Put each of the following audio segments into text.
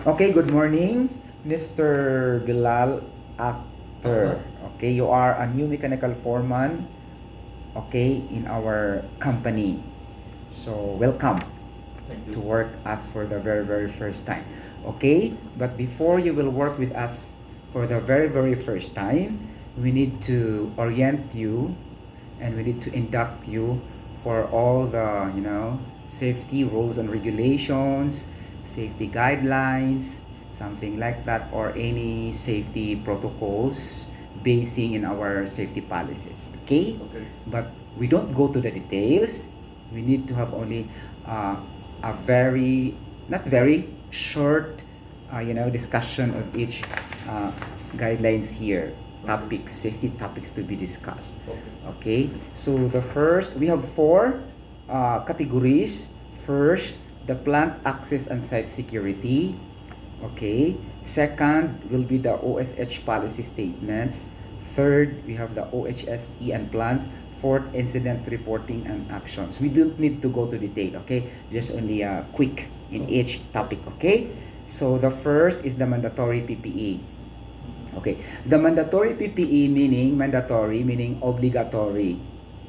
Okay, good morning, Mr. Bilal Akhtar. Okay, you are a new mechanical foreman, okay, in our company. So, welcome Thank to you. work us for the very first time. Okay, but before you will work with us for the very first time, we need to orient you and we need to induct you for all the safety rules and regulations, safety guidelines, something like that, or any safety protocols basing in our safety policies. Okay, Okay. but we don't go to the details. We need to have only uh, a very not very short discussion of each uh, guidelines here, Okay. topics, safety topics to be discussed. Okay. Okay, so the first, we have four categories. First, the plant access and site security. Okay, second will be the OSH policy statements. Third, we have the OHSE and plans. Fourth, incident reporting and actions. We don't need to go to detail, okay? Just only quick in each topic, okay? So the first is the mandatory PPE. Okay, the mandatory PPE meaning mandatory, meaning obligatory,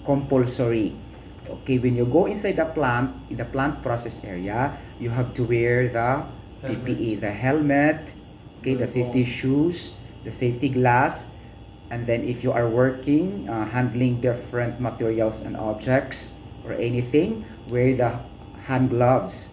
compulsory. Okay, when you go inside the plant, in the plant process area, you have to wear the PPE, the helmet, okay, the safety shoes, the safety glass, and then if you are working, handling different materials and objects or anything, wear the hand gloves,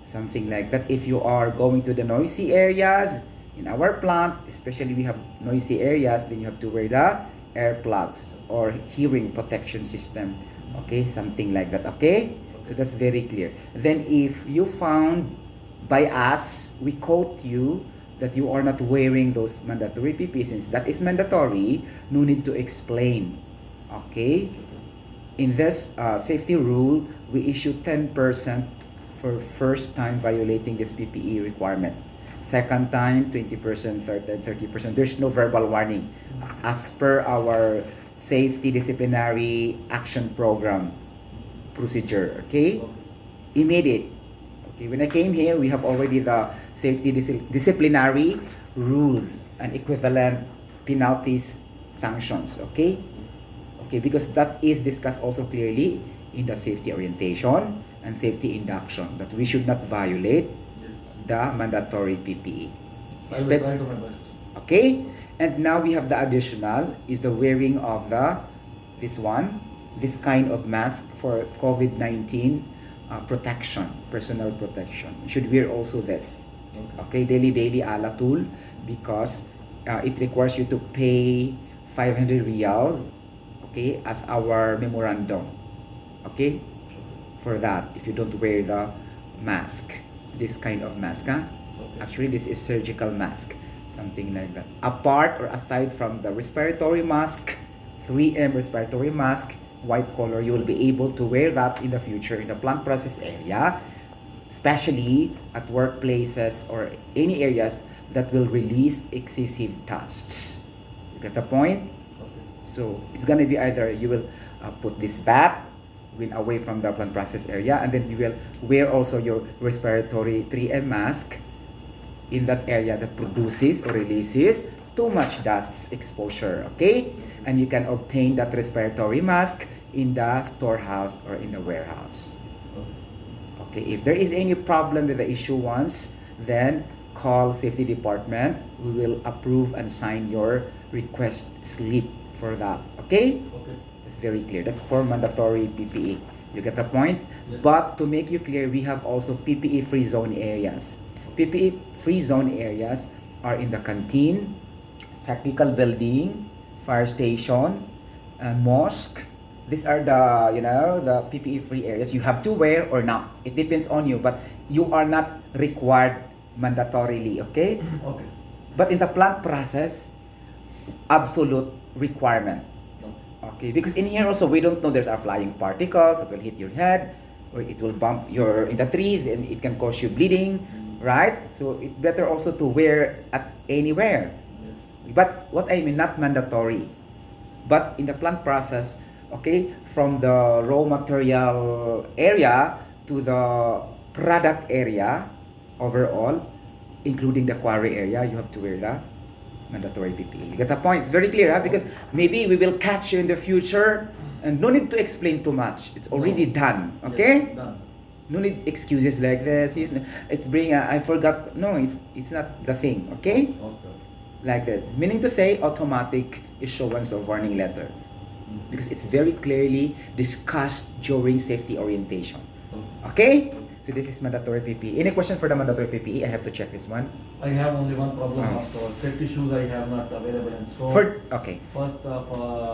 something like that. If you are going to the noisy areas in our plant, especially we have noisy areas, then you have to wear the earplugs or hearing protection system, okay, something like that. Okay, so that's very clear. Then if you found by us, we quote you that you are not wearing those mandatory PPE, since that is mandatory, no need to explain. Okay, in this safety rule, we issue 10% for first time violating this PPE requirement. Second time, 20%, third time, 30%. There's no verbal warning. As per our safety disciplinary action program procedure, okay? Immediate. Okay, when I came here, we have already the safety disciplinary rules and equivalent penalties, sanctions, okay? Okay, because that is discussed also clearly in the safety orientation and safety induction, that we should not violate the mandatory PPE. I will try to my best. Okay, and now we have the additional is the wearing of the this kind of mask for COVID-19 protection, personal protection. You should wear also this. Okay, daily ala tool, because it requires you to pay 500 reals, okay, as our memorandum, okay, for that if you don't wear the mask, this kind of mask, huh? Actually this is surgical mask, something like that. Apart or aside from the respiratory mask, 3M respiratory mask, white collar, you will be able to wear that in the future in the plant process area, especially at workplaces or any areas that will release excessive dust. You get the point? So it's gonna be either you will put this back when away from the plant process area, and then you will wear also your respiratory 3M mask in that area that produces or releases too much dust exposure, okay? And you can obtain that respiratory mask in the storehouse or in the warehouse. Okay, if there is any problem with the issue once, then call safety department. We will approve and sign your request slip for that. Okay? Okay. It's very clear. That's for mandatory PPE. You get the point? Yes. But to make you clear, we have also PPE free zone areas. PPE free zone areas are in the canteen, technical building, fire station, and mosque. These are the the PPE free areas. You have to wear or not. It depends on you, but you are not required mandatorily. Okay? Okay. But in the plant process, absolute requirement. Okay, because in here also we don't know, there's are flying particles that will hit your head, or it will bump your in the trees and it can cause you bleeding, right? So it's better also to wear at anywhere. Yes. But what I mean, not mandatory, but in the plant process, okay, from the raw material area to the product area overall, including the quarry area, you have to wear the mandatory PPE. You get the point? It's very clear, huh? Because maybe we will catch you in the future and no need to explain too much. It's already done, okay? Yes, done. No need excuses like this. It's bring I forgot. No, it's not the thing, okay? Okay. Like that. Meaning to say automatic issuance of warning letter. Because it's very clearly discussed during safety orientation. Okay? So this is mandatory PPE. Any question for the mandatory PPE? I have to check this one. I have only one problem of safety shoes I have not available in store. Okay. First of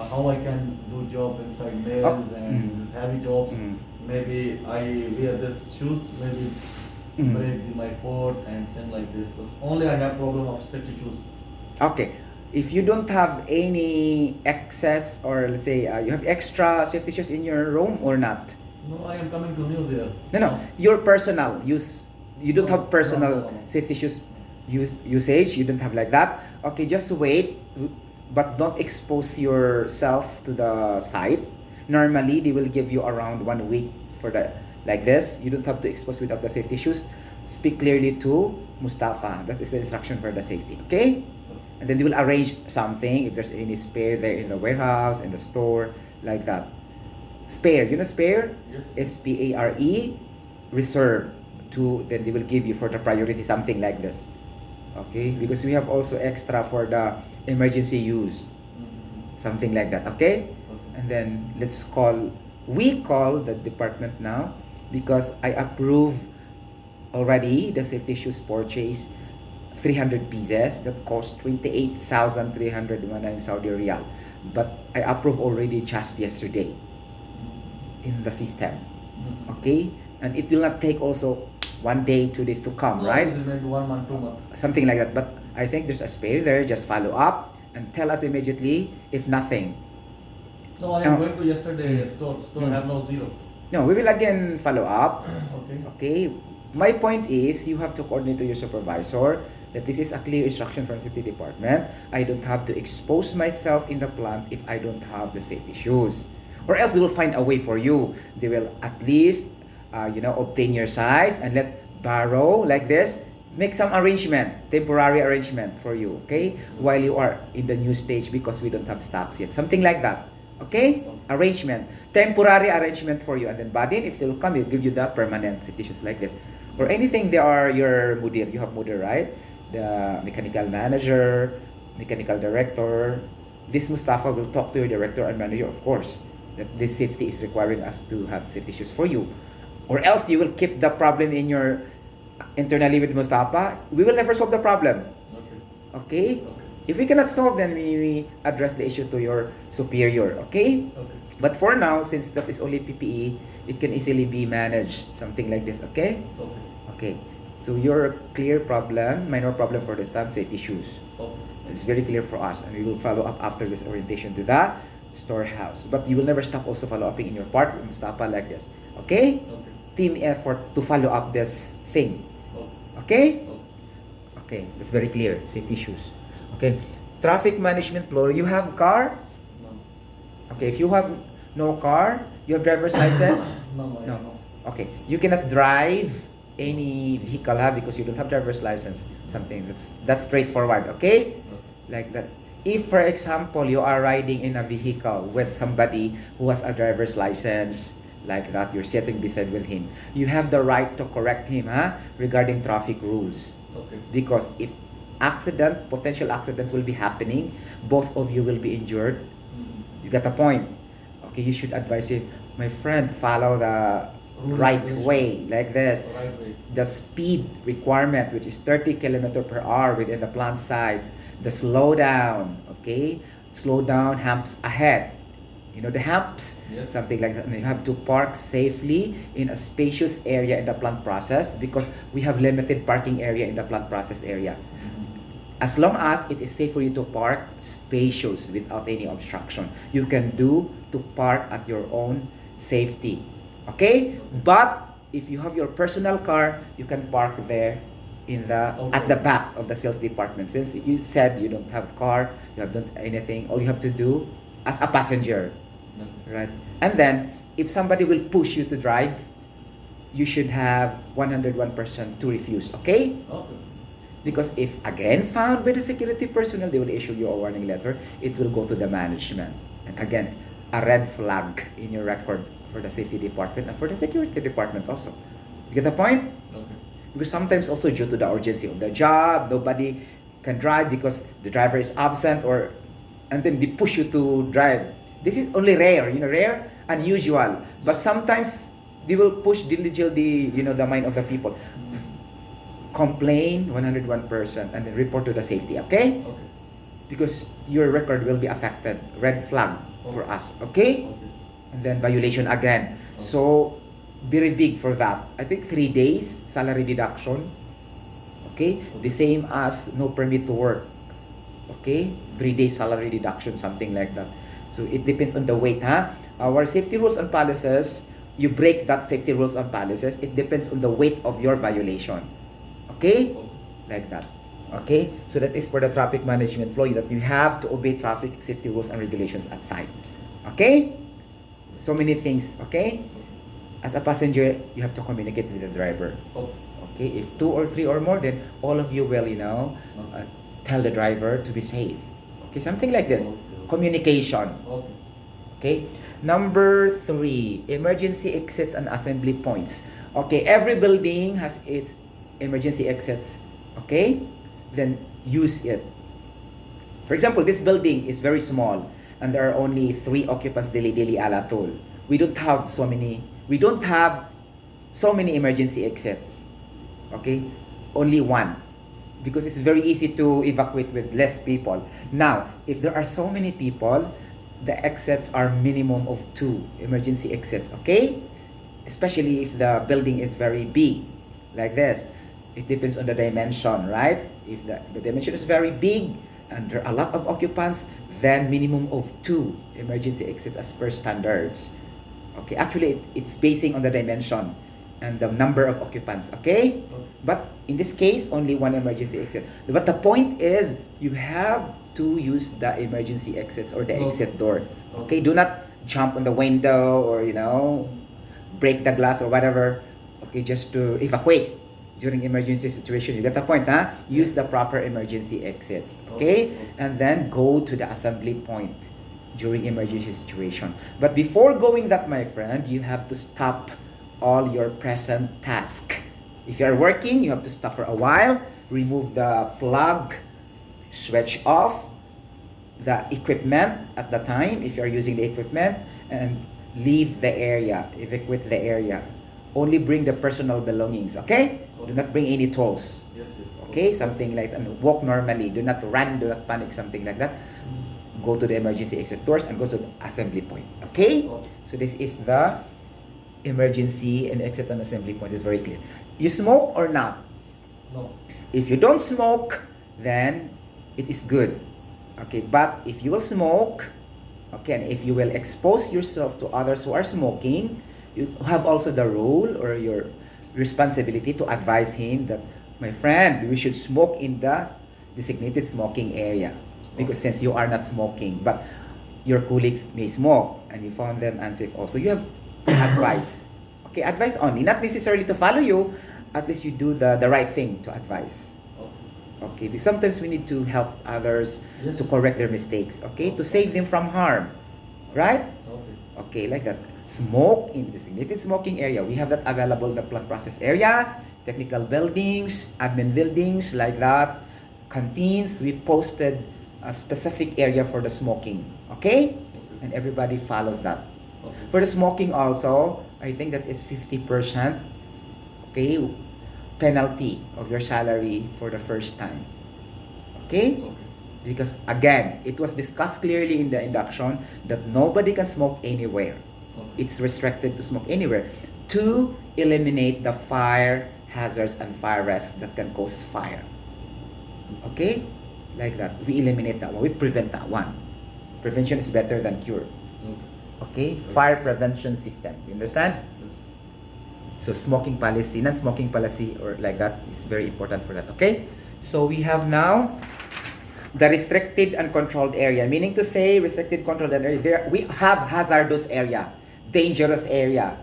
how I can do job inside nails and these heavy jobs. Maybe I wear this shoes, maybe break my foot and same like this. But only I have problem of safety shoes. Okay. If you don't have any excess or let's say you have extra safety shoes in your room or not? No, I am coming to new there. No. Your personal use. You don't have personal No. safety shoes usage. You don't have like that. Okay, just wait, but don't expose yourself to the site. Normally, they will give you around 1 week for that. Like this, you don't have to expose without the safety shoes. Speak clearly to Mustafa. That is the instruction for the safety. Okay? And then they will arrange something if there's any spare there in the warehouse, in the store, like that. Spare, you know spare? Yes. SPARE, reserve to, then they will give you for the priority something like this. Okay? Because we have also extra for the emergency use. Something like that. Okay? And then we call the department now because I approve already the safety shoes purchase 300 pieces that cost 28,319 Saudi Riyal. But I approve already just yesterday in the system. Okay? And it will not take also 1 day, 2 days to come, No, right? maybe 1 month, 2 months. Something like that. But I think there's a spare there. Just follow up and tell us immediately if nothing. No, I am going to yesterday store have no zero. No, we will again follow up. Okay. Okay. My point is you have to coordinate to your supervisor that this is a clear instruction from safety department. I don't have to expose myself in the plant if I don't have the safety shoes. Or else they will find a way for you. They will at least obtain your size and let borrow like this. Make some arrangement, temporary arrangement for you, okay? While you are in the new stage because we don't have stocks yet. Something like that. Okay? Arrangement. Temporary arrangement for you. And then Badin, if they will come, he'll give you the permanent safety shoes like this. Or anything, they are your mudir. You have mudir, right? The mechanical manager, mechanical director. This Mustafa will talk to your director and manager, of course, that this safety is requiring us to have safety shoes for you. Or else you will keep the problem in your internally with Mustafa. We will never solve the problem. Okay? If we cannot solve, then we address the issue to your superior. Okay? But for now, since that is only PPE, it can easily be managed. Something like this. Okay? Okay. So your clear problem, minor problem for this time, safety shoes. It's very clear for us, and we will follow up after this orientation to the storehouse. But you will never stop also follow-upping in your part with Mustafa like this. Okay? Team effort to follow up this thing. Okay? Okay, that's very clear. Safety shoes. Okay. Traffic management floor. You have car? No. Okay, if you have no car, you have driver's license? No. Okay, you cannot drive any vehicle because you don't have driver's license. Something that's straightforward. Okay? Like that. If, for example, you are riding in a vehicle with somebody who has a driver's license, like that, you're sitting beside with him, you have the right to correct him regarding traffic rules. Okay. Because if potential accident will be happening, both of you will be injured. You got the point. Okay, you should advise him, my friend, follow the right way, like this. Right way. The speed requirement, which is 30 km/h within the plant sites. The slow down, okay? Slow down, humps ahead. You know the humps? Yes. Something like that. And you have to park safely in a spacious area in the plant process because we have limited parking area in the plant process area. As long as it is safe for you to park spacious without any obstruction, you can do to park at your own safety. Okay? But if you have your personal car, you can park there in the at the back of the sales department. Since you said you don't have car, you haven't done anything, all you have to do as a passenger, right? And then if somebody will push you to drive, you should have 101% to refuse. Okay? Because if again found by the security personnel, they will issue you a warning letter. It will go to the management. And again, a red flag in your record for the safety department and for the security department also. You get the point? Okay. Because sometimes also due to the urgency of the job, nobody can drive because the driver is absent, or and then they push you to drive. This is only rare, rare, unusual. But sometimes they will push diligently, the mind of the people. Complain 101% and then report to the safety, okay? Okay. Because your record will be affected. Red flag for us, okay? Okay. And then violation again. So very big for that. I think 3 days salary deduction. Okay? The same as no permit to work. Okay? 3 days salary deduction, something like that. So it depends on the weight, huh? Our safety rules and policies, you break that safety rules and policies, it depends on the weight of your violation. Okay? Like that. Okay? So that is for the traffic management flow, that you have to obey traffic safety rules and regulations at site. Okay? So many things. Okay? As a passenger, you have to communicate with the driver. Okay? If 2 or 3 or more, then all of you will, tell the driver to be safe. Okay? Something like this. Communication. Okay? Number 3, emergency exits and assembly points. Okay, every building has its emergency exits. Okay? Then use it. For example, this building is very small and there are only 3 occupants daily alatol. We don't have so many emergency exits. Okay? Only 1. Because it's very easy to evacuate with less people. Now, if there are so many people, the exits are minimum of 2 emergency exits, okay? Especially if the building is very big, like this. It depends on the dimension, right? If the dimension is very big and there are a lot of occupants, then minimum of 2 emergency exits as per standards. Okay, actually it's basing on the dimension and the number of occupants, okay? But in this case, only 1 emergency exit. But the point is, you have to use the emergency exits or the exit door. Okay, do not jump on the window or, break the glass or whatever. Okay, just to evacuate during emergency situation. You get the point, huh? Use the proper emergency exits, okay? And then go to the assembly point during emergency situation. But before going that, my friend, you have to stop all your present tasks. If you are working, you have to stop for a while, remove the plug, switch off the equipment at the time if you are using the equipment, and leave the area, evacuate the area. Only bring the personal belongings, okay? Do not bring any tools. Yes. Okay, something like that. And walk normally. Do not run, do not panic, something like that. Go to the emergency exit doors and go to the assembly point. Okay? So this is the emergency and exit and assembly point. It's very clear. You smoke or not? No. If you don't smoke, then it is good. Okay, but if you will smoke, okay, and if you will expose yourself to others who are smoking, you have also the role or your responsibility to advise him that, my friend, we should smoke in the designated smoking area. Because since you are not smoking, but your colleagues may smoke and you found them unsafe also, you have advice. Okay, advice only, not necessarily to follow you. At least you do the right thing to advise. Okay, sometimes we need to help others to correct their mistakes, okay, to save them from harm, right? Okay, like that. Smoke in designated smoking area. We have that available in the plant process area, technical buildings, admin buildings, like that. Canteens, we posted a specific area for the smoking, okay? And everybody follows that. For the smoking also, I think that is 50%, okay, penalty of your salary for the first time. Okay? Because again, it was discussed clearly in the induction that nobody can smoke anywhere. It's restricted to smoke anywhere to eliminate the fire hazards and fire risks that can cause fire. Okay? Like that. We eliminate that one. We prevent that one. Prevention is better than cure. Okay? Fire prevention system. You understand? So smoking policy, non-smoking policy, or like that is very important for that. Okay? So we have now the restricted and controlled area. Meaning to say, restricted, controlled area. There we have hazardous area, dangerous area.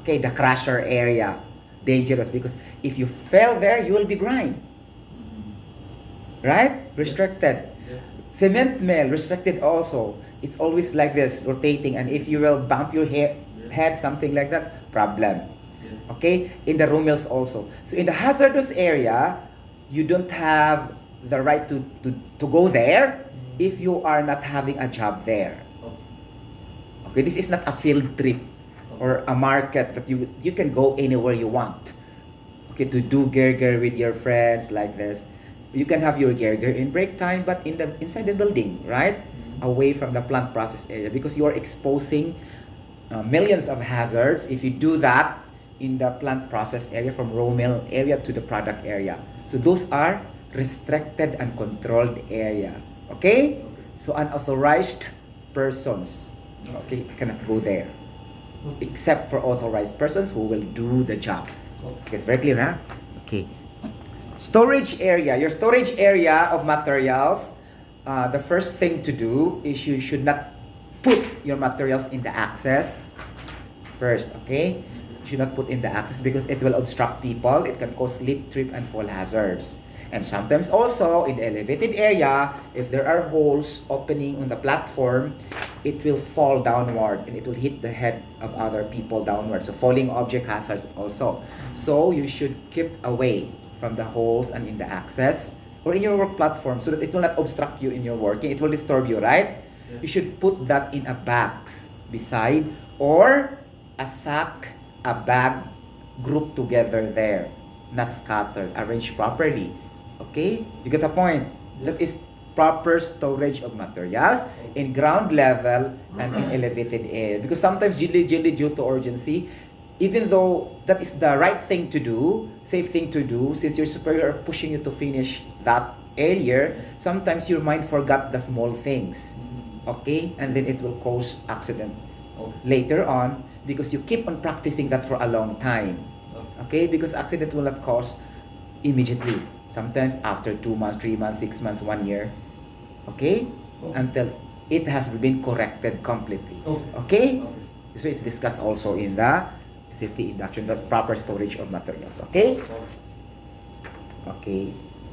Okay, the crusher area, dangerous, because if you fell there, you will be grimed. right? Restricted. Yes. Cement mill, restricted also. It's always like this, rotating, and if you will bump your head, something like that, problem. Yes. Okay? In the room mills also. So in the hazardous area, you don't have the right to go there if you are not having a job there. Okay. Okay, this is not a field trip or a market that you can go anywhere you want. Okay, to do gerger with your friends like this. You can have your gerger in break time, but inside the building, right? Away from the plant process area, because you are exposing millions of hazards if you do that in the plant process area, from raw mill area to the product area. So those are restricted and controlled area. Okay? So unauthorized persons, okay, cannot go there, except for authorized persons who will do the job. Okay, it's very clear, huh? Okay. Storage area. Your storage area of materials, the first thing to do is you should not put your materials in the access first, okay? You should not put in the access because it will obstruct people. It can cause slip, trip, and fall hazards. And sometimes also in the elevated area, if there are holes opening on the platform, it will fall downward and it will hit the head of other people downward. So falling object hazards also. So you should keep away from the holes and in the access or in your work platform so that it will not obstruct you in your working. It will disturb you, right? Yes. You should put that in a box beside or a sack, a bag, grouped together there, not scattered, arranged properly. Okay? You get the point? Yes. That is proper storage of materials in ground level and in elevated area. Because sometimes due to urgency, even though that is the right thing to do, safe thing to do, since your superior are pushing you to finish that area, sometimes your mind forgot the small things. Okay? And then it will cause accident later on because you keep on practicing that for a long time. Okay? Because accident will not cause immediately. Sometimes after 2 months, 3 months, 6 months, 1 year. Okay? Until it has been corrected completely. Okay? So it's discussed also in the safety induction, the proper storage of materials. Okay? Okay.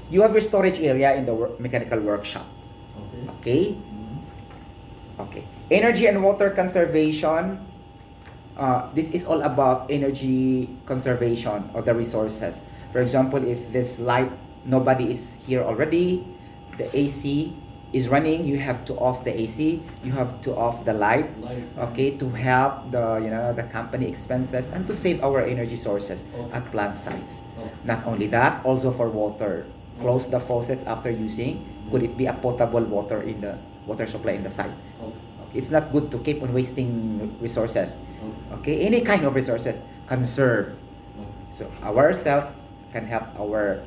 You have your storage area in the mechanical workshop. Okay? Okay. Energy and water conservation. This is all about energy conservation of the resources. For example, if this light, nobody is here already, the AC is running, you have to off the AC, you have to off the light, okay, to help the company expenses and to save our energy sources at plant sites. Not only that, also for water, close the faucets after using. Could it be a potable water in the water supply in the site? Okay, it's not good to keep on wasting resources. Okay, any kind of resources, conserve. So ourselves can help our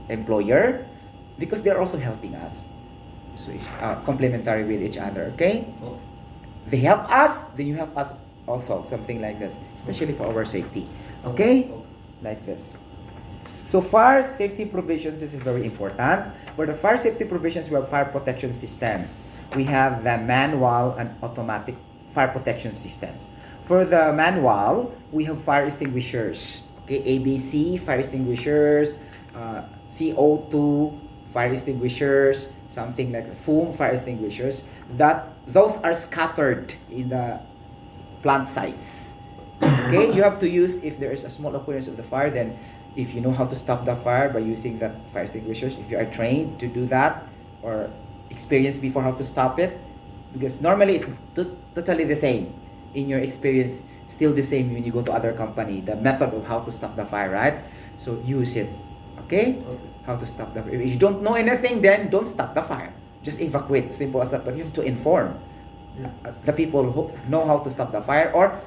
employer because they're also helping us. So it's complementary with each other. Okay? They help us, then you help us also, something like this, especially for our safety. Okay? Like this. So fire safety provisions, this is very important. For the fire safety provisions, we have fire protection system. We have the manual and automatic fire protection systems. For the manual, we have fire extinguishers. Okay, ABC, fire extinguishers, CO2, fire extinguishers, something like foam fire extinguishers. Those are scattered in the plant sites. Okay, you have to use, if there is a small occurrence of the fire, then if you know how to stop the fire by using that fire extinguishers, if you are trained to do that or experienced before how to stop it, because normally it's totally the same in your experience, still the same when you go to other company, the method of how to stop the fire, right? So use it. Okay? How to stop the fire. If you don't know anything, then don't stop the fire. Just evacuate, simple as that. But you have to inform the people who know how to stop the fire, or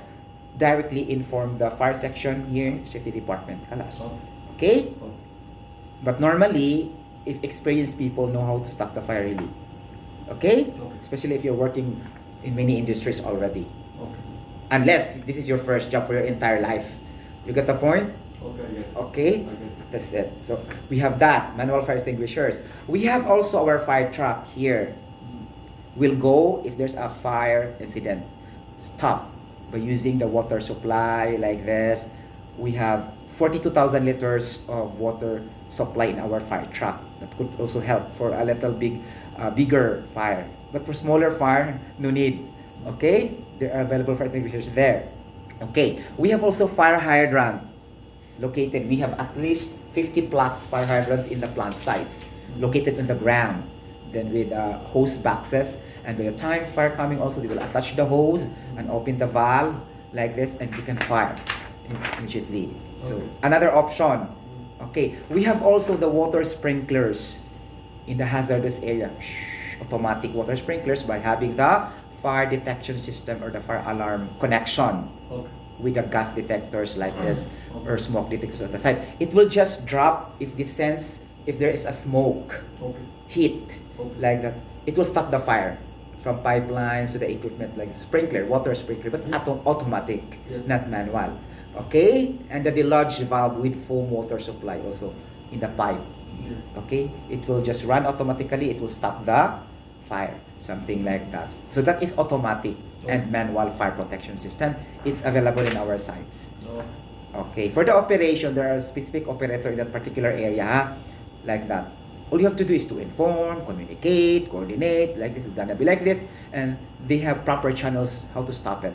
directly inform the fire section here, safety department, Kalas. Okay? But normally, if experienced people know how to stop the fire really. Okay? Especially if you're working in many industries already. Unless this is your first job for your entire life. You get the point? Okay? That's it. So we have that, manual fire extinguishers. We have also our fire truck here. We'll go if there's a fire incident. Stop by using the water supply like this, we have 42,000 liters of water supply in our fire truck. That could also help for a little bigger fire. But for smaller fire, no need. Okay, there are available fire extinguishers there. Okay, we have also fire hydrant located. We have at least 50 plus fire hydrants in the plant sites located in the ground. Then with hose boxes, and by the time fire coming also, they will attach the hose and open the valve like this, and we can fire immediately. So another option. Okay, we have also the water sprinklers in the hazardous area. Automatic water sprinklers by having the fire detection system or the fire alarm connection with the gas detectors like this or smoke detectors at the side. It will just drop if there is a smoke, heat like that. It will stop the fire from pipelines to the equipment like sprinkler, water sprinkler, but it's automatic, not manual. Okay, and the deluge valve with foam water supply also in the pipe. Okay, it will just run automatically. It will stop the fire, something like that. So that is automatic and manual fire protection system. It's available in our sites. Okay, for the operation, there are specific operator in that particular area, like that. All you have to do is to inform, communicate, coordinate, like this is gonna be like this, and they have proper channels how to stop it.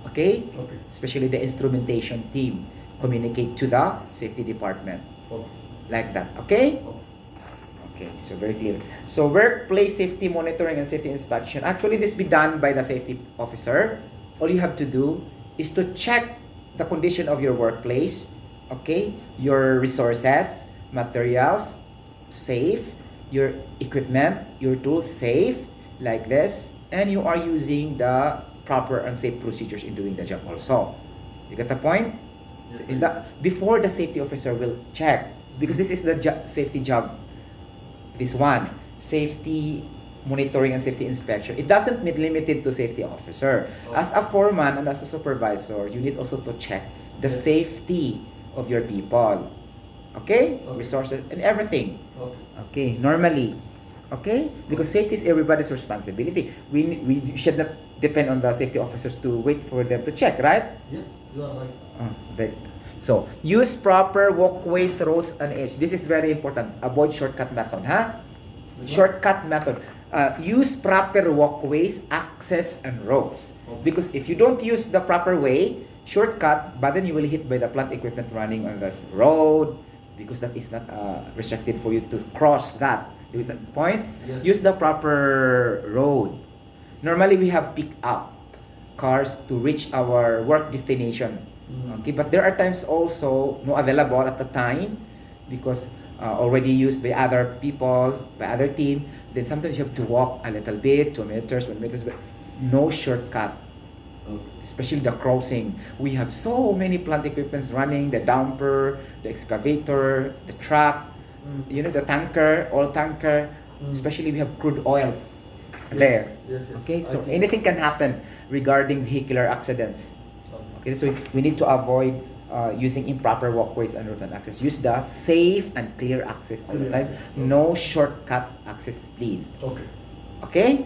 Okay? Especially the instrumentation team communicate to the safety department. Like that. Okay? Okay, so very clear. So workplace safety monitoring and safety inspection. Actually, this be done by the safety officer. All you have to do is to check the condition of your workplace, okay? Your resources, materials, safe, your equipment, your tools safe, like this, and you are using the proper and safe procedures in doing the job also. You get the point? Yes, Before the safety officer will check, because this is the safety job. This one, safety monitoring and safety inspection. It doesn't mean limited to safety officer. As a foreman and as a supervisor, you need also to check the safety of your people. Okay? Resources and everything. Okay, normally. Okay? Because safety is everybody's responsibility. We should not depend on the safety officers to wait for them to check, right? Yes, you are right. So, use proper walkways, roads, and edge. This is very important. Avoid shortcut method, huh? Shortcut method. Use proper walkways, access, and roads. Because if you don't use the proper way, shortcut, but then you will hit by the plant equipment running on this road, because that is not restricted for you to cross that. You get the point? Yes. Use the proper road. Normally, we have pick up cars to reach our work destination. Okay, but there are times also no available at the time because already used by other people, by other team. Then sometimes you have to walk a little bit, 2 meters, 1 meter, but no shortcut. Especially the crossing. We have so many plant equipments running, the dumper, the excavator, the truck, you know, the tanker, oil tanker. Especially we have crude oil there. Yes. Okay, so anything can happen regarding vehicular accidents. Okay, so we need to avoid using improper walkways and roads and access. Use the safe and clear access all the time. No shortcut access, please. Okay?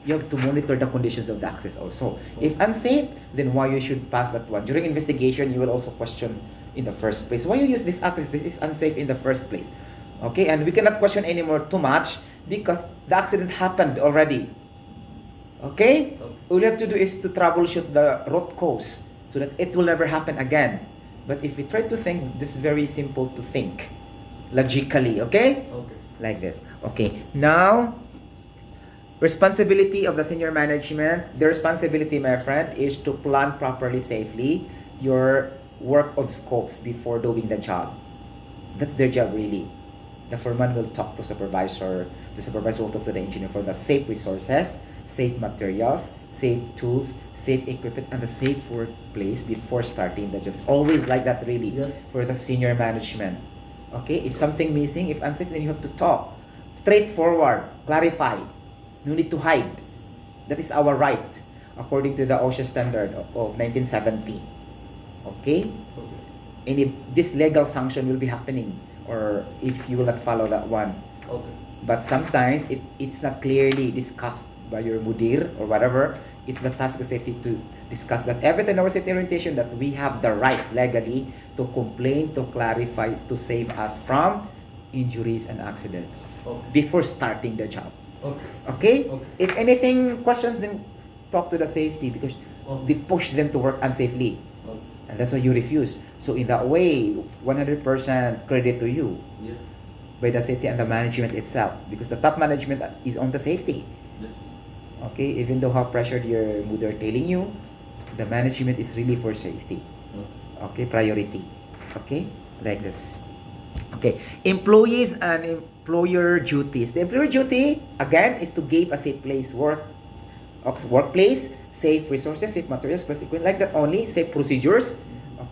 You have to monitor the conditions of the access also. If unsafe, then why you should pass that one. During investigation, you will also question in the first place. Why you use this access? This is unsafe in the first place. Okay, and we cannot question anymore too much because the accident happened already. Okay? All you have to do is to troubleshoot the root cause so that it will never happen again. But if we try to think, this is very simple to think logically, okay? Like this. Okay, now, responsibility of the senior management. The responsibility, my friend, is to plan properly, safely your work of scopes before doing the job. That's their job, really. The foreman will talk to supervisor. The supervisor will talk to the engineer for the safe resources, safe materials, safe tools, safe equipment, and a safe workplace before starting the job. It's always like that, really, for the senior management. Okay, if something missing, if unsafe, then you have to talk. Straightforward, clarify. No need to hide. That is our right, according to the OSHA standard of 1970. Okay? This legal sanction will be happening, or if you will not follow that one. But sometimes it's not clearly discussed by your mudir or whatever, it's the task of safety to discuss that everything in our safety orientation that we have the right legally to complain, to clarify, to save us from injuries and accidents before starting the job. Okay? If anything questions, then talk to the safety because they push them to work unsafely. And that's why you refuse. So in that way, 100% credit to you. Yes. By the safety and the management itself, because the top management is on the safety. Yes. Okay, even though how pressured your mother telling you, the management is really for safety. Okay, priority. Okay, like this. Okay, employees and employer duties. The employer duty again is to give a safe workplace, safe resources, safe materials, plus equipment, like that only, safe procedures.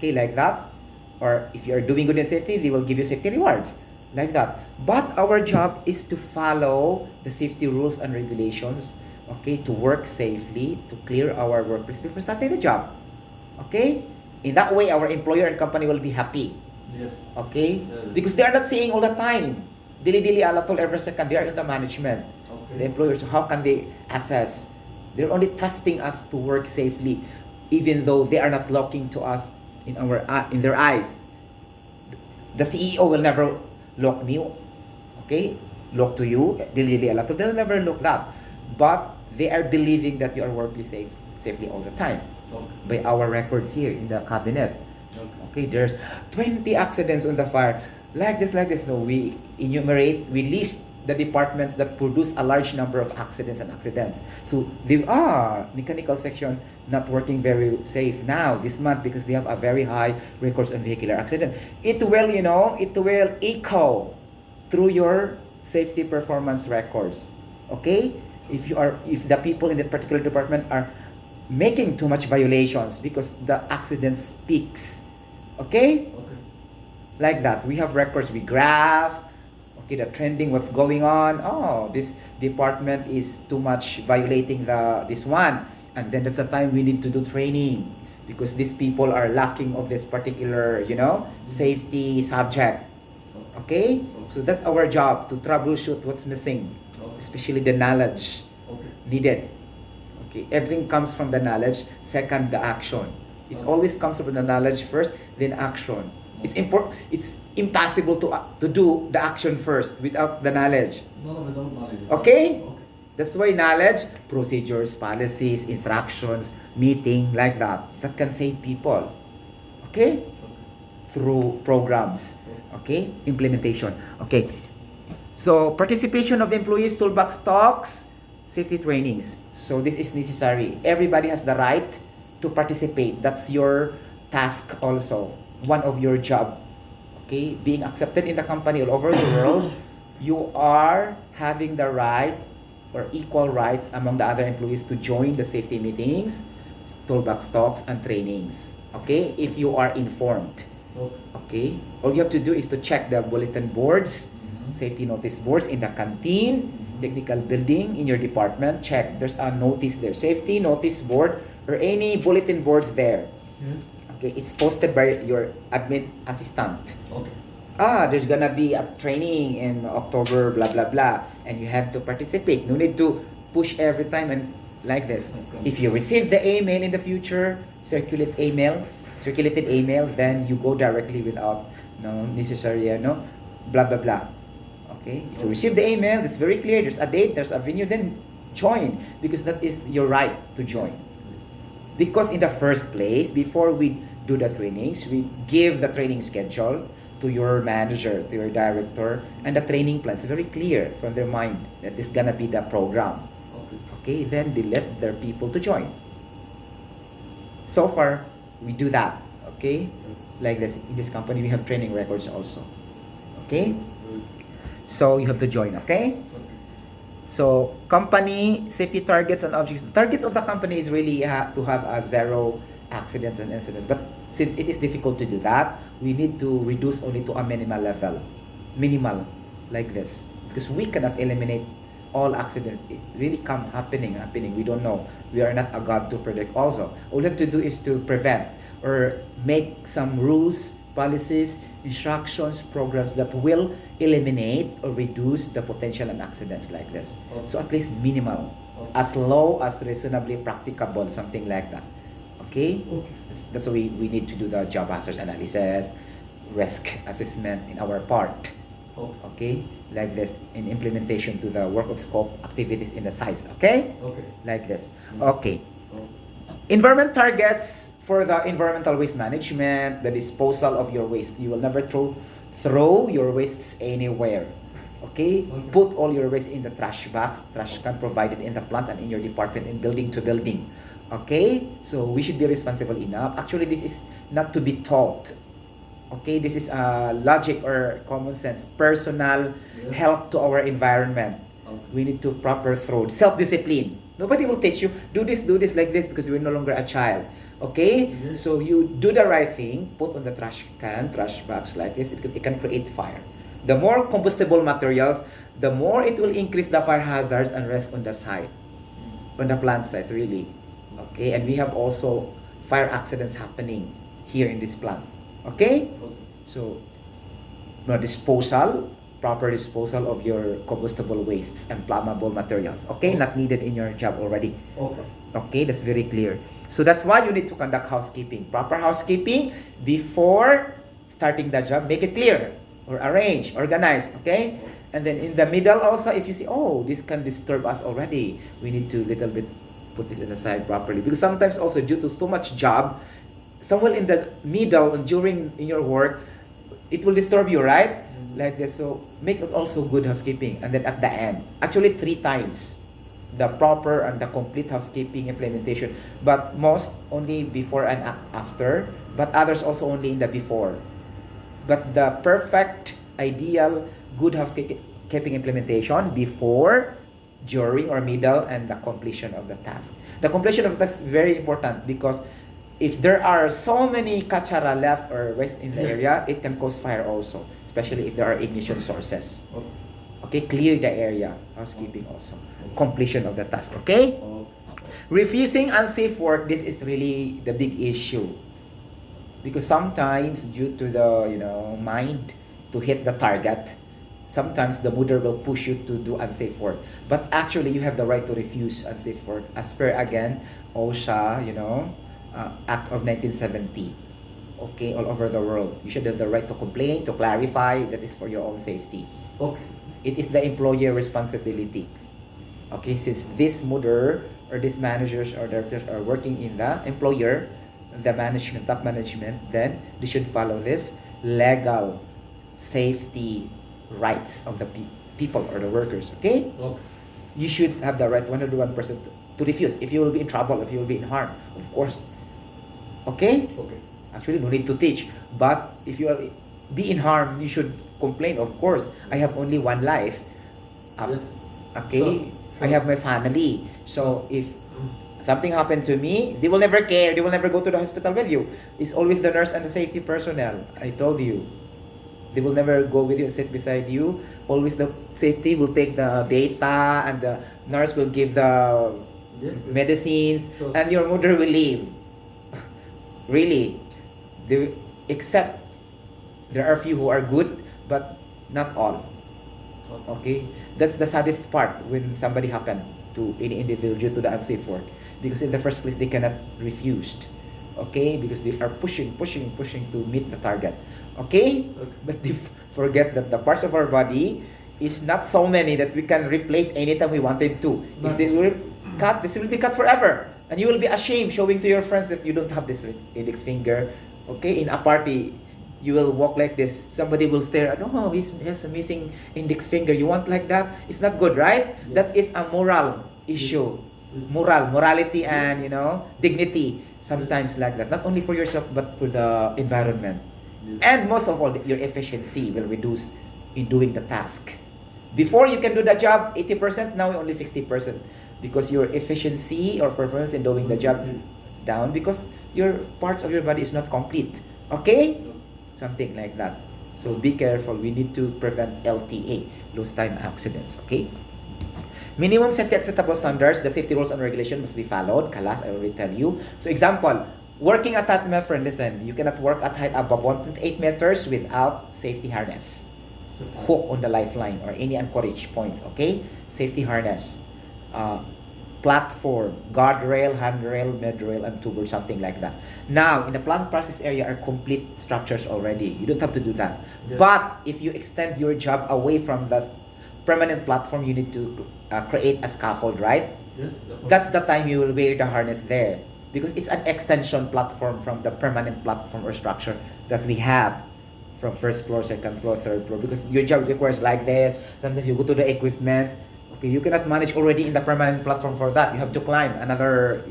Okay, like that. Or if you are doing good in safety, they will give you safety rewards. Like that. But our job is to follow the safety rules and regulations, okay, to work safely, to clear our workplace before starting the job. Okay? In that way, our employer and company will be happy. Yes. Okay? Yes. Because they are not seeing all the time. Dili-dili alatol every second. They are in the management. Okay. The employers, how can they assess? They're only trusting us to work safely, even though they are not looking to us in their eyes. The CEO will never look me, okay? Look to you, dili-dili alatol. They'll never look that. But they are believing that you are working safely all the time. By our records here in the cabinet. Okay, there's 20 accidents on the fire. Like this. So we enumerate, we list the departments that produce a large number of accidents. So the mechanical section not working very safe now this month because they have a very high records on vehicular accident. It will echo through your safety performance records. Okay? If the people in that particular department are making too much violations because the accident speaks. Okay? Like that. We have records, we graph, okay, the trending, what's going on. Oh, this department is too much violating this one. And then that's the time we need to do training because these people are lacking of this particular, safety subject. Okay? So that's our job, to troubleshoot what's missing, especially the knowledge needed. Okay, everything comes from the knowledge. Second, the action. It always comes from the knowledge first, then action. It's impossible to do the action first without the knowledge. No, without knowledge. Okay? That's why knowledge, procedures, policies, instructions, meeting, like that can save people. Okay? Through programs. Okay? Implementation. Okay. So, participation of employees, toolbox talks, safety trainings. So, this is necessary. Everybody has the right to participate. That's your task also. One of your job. Okay? Being accepted in the company all over the world, you are having the right or equal rights among the other employees to join the safety meetings, toolbox talks, and trainings. Okay? If you are informed. Okay? All you have to do is to check the bulletin boards, safety notice boards in the canteen, technical building, in your department. Check. There's a notice there. Safety notice board or any bulletin boards there. Okay? It's posted by your admin assistant. There's gonna be a training in October, blah, blah, blah. And you have to participate. No need to push every time and like this. If you receive the email in the future, circulated email, then you go directly without necessary, blah, blah, blah. Okay? If you receive the email, it's very clear. There's a date, there's a venue, then join. Because that is your right to join. Because in the first place, before we do the trainings, we give the training schedule to your manager, to your director, and the training plan is very clear from their mind that this is gonna be the program. Okay, then they let their people to join. So far, we do that. Okay, like this in this company, we have training records also. Okay, so you have to join. Okay. So, company safety targets and objectives. The targets of the company is really to have a zero accidents and incidents. But since it is difficult to do that, we need to reduce only to a minimal level. Minimal, like this. Because we cannot eliminate all accidents. It really happening. We don't know. We are not a God to predict also. All we have to do is to prevent or make some rules policies, instructions, programs that will eliminate or reduce the potential and accidents like this. Okay. So at least minimal, Okay. as low as reasonably practicable, something like that. Okay? Okay. That's why we need to do the job hazard analysis, risk assessment in our part. Okay. Okay? Like this, in implementation to the work of scope activities in the sites. Okay? Okay. Like this. Mm. Okay. Okay. Environment targets for the environmental waste management, the disposal of your waste. You will never throw your wastes anywhere. Okay? Okay. Put all your waste in the trash bags, trash can provided in the plant and in your department in building to building. Okay? So we should be responsible enough. Actually, this is not to be taught. Okay? This is logic or common sense, personal Yes. help to our environment. Okay. We need to proper throw self-discipline. Nobody will teach you do this like this because you're no longer a child. Okay? Yes. So you do the right thing, put on the trash can, trash bags like this, it can create fire. The more combustible materials, the more it will increase the fire hazards and risk on the site, on the plant sites really. Okay? And we have also fire accidents happening here in this plant. Okay? Okay. So, proper disposal of your combustible wastes and flammable materials. Okay, not needed in your job already. Okay. Okay, that's very clear. So that's why you need to conduct housekeeping. Proper housekeeping before starting the job. Make it clear or arrange, organize. Okay, and then in the middle also, if you see, oh, this can disturb us already, we need to little bit put this in the side properly, because sometimes also due to so much job, somewhere in the middle during in your work, it will disturb you, right? Like this. So make it also good housekeeping, and then at the end, actually 3 times, the proper and the complete housekeeping implementation, but most only before and after, but others also only in the before. But the perfect ideal good housekeeping implementation before, during or middle, and the completion of the task. The completion of the task is very important, because if there are so many kachara left or waste in the Yes. area, it can cause fire also, especially if there are ignition sources. Okay. Okay, clear the area, housekeeping also, completion of the task. Okay? Okay. Refusing unsafe work, this is really the big issue, because sometimes due to the mind to hit the target, sometimes the mother will push you to do unsafe work, but actually you have the right to refuse unsafe work as per again OSHA, Act of 1970. Okay, all over the world, you should have the right to complain, to clarify. That is for your own safety. Okay. It is the employer responsibility. Okay, since this mother or these managers or directors are working in the employer, the management, top management, then they should follow this legal safety rights of the people or the workers. Okay? Okay. You should have the right 101% to refuse if you will be in trouble, if you will be in harm, of course. Okay? Okay. Actually, no need to teach. But if you will be in harm, you should complain, of course. I have only one life. Yes. Okay? Sure. I have my family. So if something happened to me, they will never care. They will never go to the hospital with you. It's always the nurse and the safety personnel. I told you. They will never go with you and sit beside you. Always the safety will take the data, and the nurse will give the Yes. medicines, Sure. and your mother will leave. Really. Except there are few who are good, but not all. Okay? That's the saddest part when somebody happened to any individual due to the unsafe work. Because in the first place, they cannot refuse. Okay? Because they are pushing to meet the target. Okay? Okay. But they forget that the parts of our body is not so many that we can replace anytime we wanted to. If they will cut, this will be cut forever. And you will be ashamed showing to your friends that you don't have this index finger. Okay? In a party, you will walk like this. Somebody will stare at, oh, he has a missing index finger. You want like that? It's not good, right? Yes. That is a moral issue. Yes. Morality and, dignity. Sometimes like that. Not only for yourself, but for the environment. Yes. And most of all, your efficiency will reduce in doing the task. Before you can do the job 80%, now only 60%. Because your efficiency or performance in doing the job is down, because your parts of your body is not complete. Okay? Something like that. So be careful. We need to prevent LTA, lost time accidents. Okay? Minimum safety acceptable standards. The safety rules and regulation must be followed. Kalas, I already tell you. So example, Working at height, my friend, listen, you cannot work at height above 1.8 meters without safety harness. So, Hook on the lifeline or any anchorage points, okay? Safety harness. Platform, guardrail, handrail, midrail, and tube or something like that. Now, in the plant process area are complete structures already. You don't have to do that. Yes. But if you extend your job away from the permanent platform, you need to create a scaffold, right? yes, definitely. That's the time you will wear the harness there because it's an extension platform from the permanent platform or structure that we have from first floor, second floor, third floor, because your job requires like this. Sometimes you go to the equipment. Okay, you cannot manage already in the permanent platform for that. You have to climb another,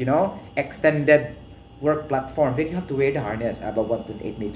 extended work platform. Then you have to wear the harness above 1.8 meters.